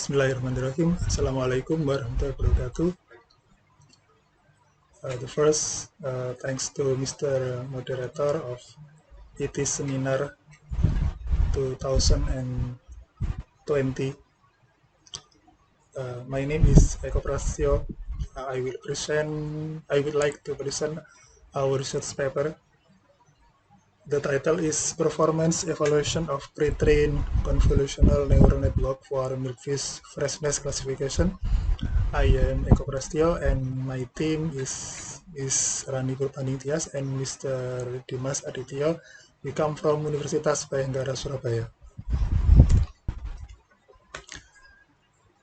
Bismillahirrahmanirrahim. Assalamualaikum warahmatullahi wabarakatuh. The first, thanks to Mr. Moderator of IT Seminar 2020. My name is Eko Prastyo. I would like to present our research paper. The title is Performance Evaluation of Pre-trained Convolutional Neural Network for Milkfish Freshness Classification. I am Eko Prastyo and my team is Rani Purbaningtyas and Mr. Dimas Aditya. We come from Universitas Bhayanggara, Surabaya.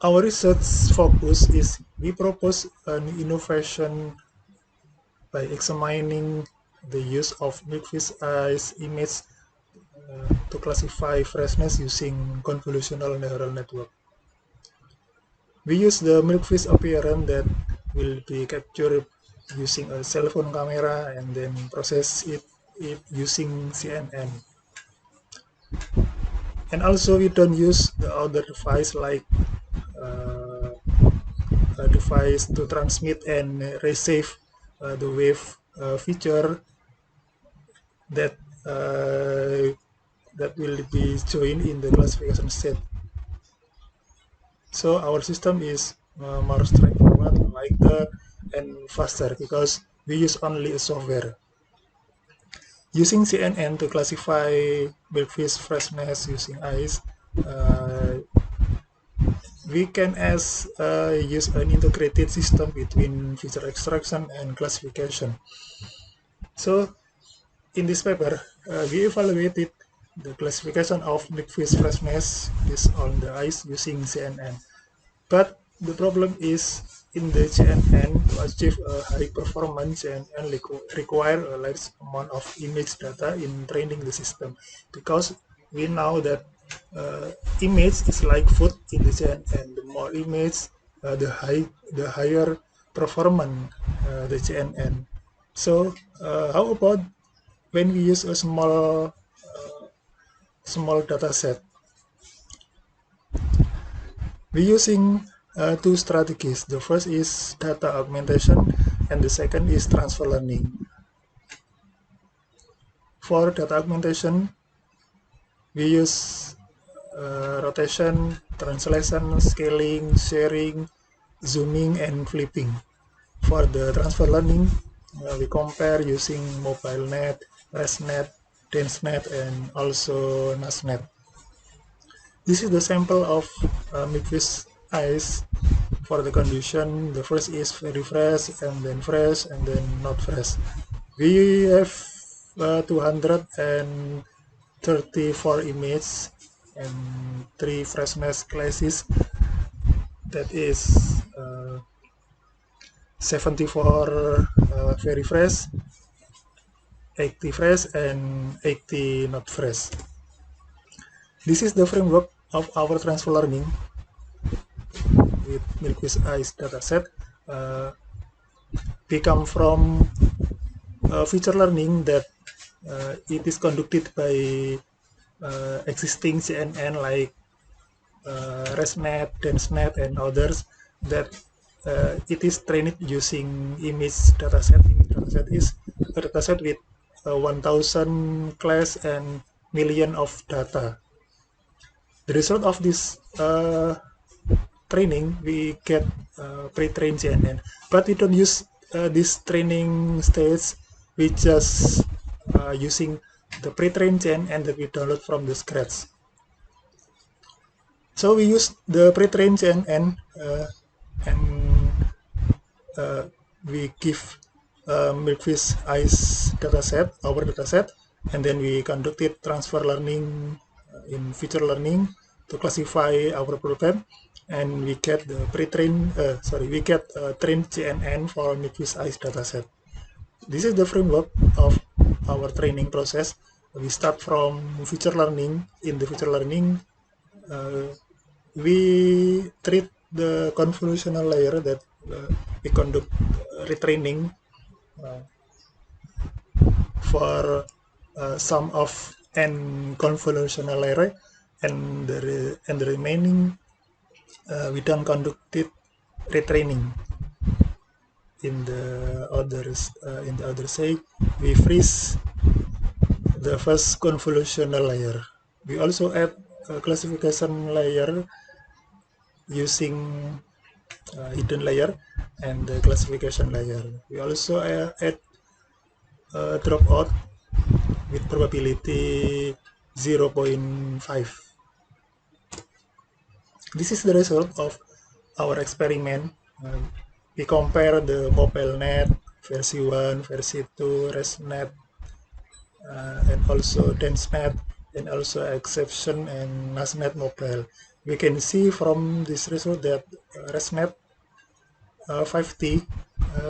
Our research focus is we propose an innovation by examining the use of milkfish eyes image to classify freshness using convolutional neural network. We use the milkfish appearance that will be captured using a cell phone camera and then process it using CNN. And also we don't use the other device like a device to transmit and receive the wave feature that that will be joined in the classification set. So our system is more straightforward, lighter, and faster because we use only a software. Using CNN to classify milkfish freshness using eyes, we can use an integrated system between feature extraction and classification. So in this paper, we evaluated the classification of milkfish freshness based on the eyes using CNN. But the problem is in the CNN to achieve a high performance CNN require a large amount of image data in training the system, because we know that image is like food in the CNN. The more image, the higher performance the CNN. So how about when we use a small data set? We're using two strategies. The first is data augmentation and the second is transfer learning. For data augmentation, we use rotation, translation, scaling, sharing, zooming, and flipping. For the transfer learning, we compare using MobileNet, ResNet, DenseNet, and also NASNet. This is the sample of milkfish eyes for the condition. The first is very fresh, and then not fresh. We have 234 images and 3 freshness classes. That is 74 very fresh, 80 fresh, and 80 not fresh. This is the framework of our transfer learning with milkfish eyes dataset. We come from feature learning that it is conducted by existing CNN like ResNet, DenseNet, and others, that it is trained using image dataset. Image dataset is a dataset with 1,000 class and million of data. The result of this training, we get pre-trained CNN, but we don't use this training stage. We just using the pre-trained CNN that we download from the scratch. So we use the pre-trained CNN and we give milkfish eyes dataset, our dataset, and then we conducted transfer learning in feature learning to classify our prototype, and we get the trained CNN for milkfish eyes dataset. This is the framework of our training process. We start from feature learning. In the feature learning, we treat the convolutional layer that we conduct retraining for sum of n convolutional layer, and the remaining we don't conducted retraining. In the other side, we freeze the first convolutional layer. We also add a classification layer using hidden layer and the classification layer. We also add dropout with probability 0.5. This is the result of our experiment. We compare the MobileNet versi 1, versi 2, ResNet, and also DenseNet, and also exception and NASNet mobile. We can see from this result that ResNet 5T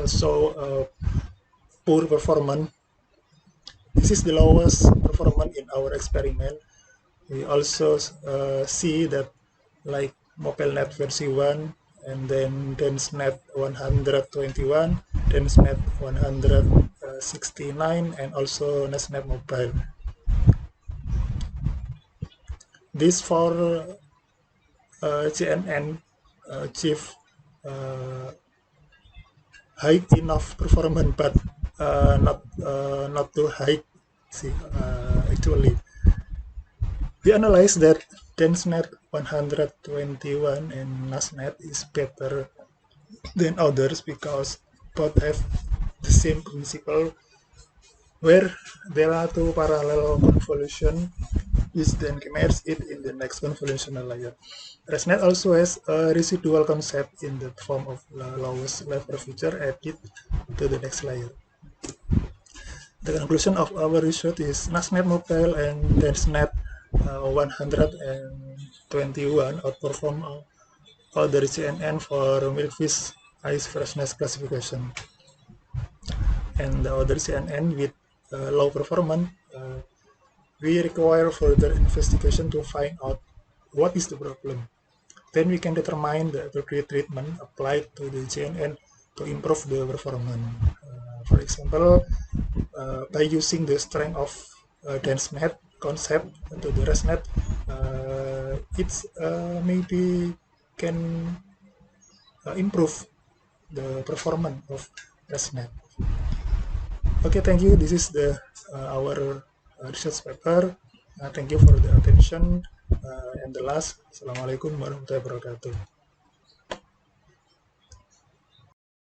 show poor performance. This is the lowest performance in our experiment. We also see that like MobileNet versi 1 and then DenseNet 121, DenseNet 169, and also NASNet mobile. This for CNN achieve high enough performance, but not too high. See, actually, we analyze that DenseNet 121 and NASNet is better than others because both have the same principle, where there are two parallel convolution which then merge it in the next convolutional layer. ResNet also has a residual concept in the form of lowest level feature added to the next layer. The conclusion of our research is NASNet mobile and DenseNet 121 outperform other CNN for milkfish ice freshness classification. And the other CNN with low performance, we require further investigation to find out what is the problem. Then we can determine the appropriate treatment applied to the CNN to improve the performance. For example, by using the strength of DenseNet concept to the ResNet, it's maybe can improve the performance of ResNet. Okay, thank you. This is the our research paper. Thank you for the attention. And the last, Assalamualaikum warahmatullahi wabarakatuh.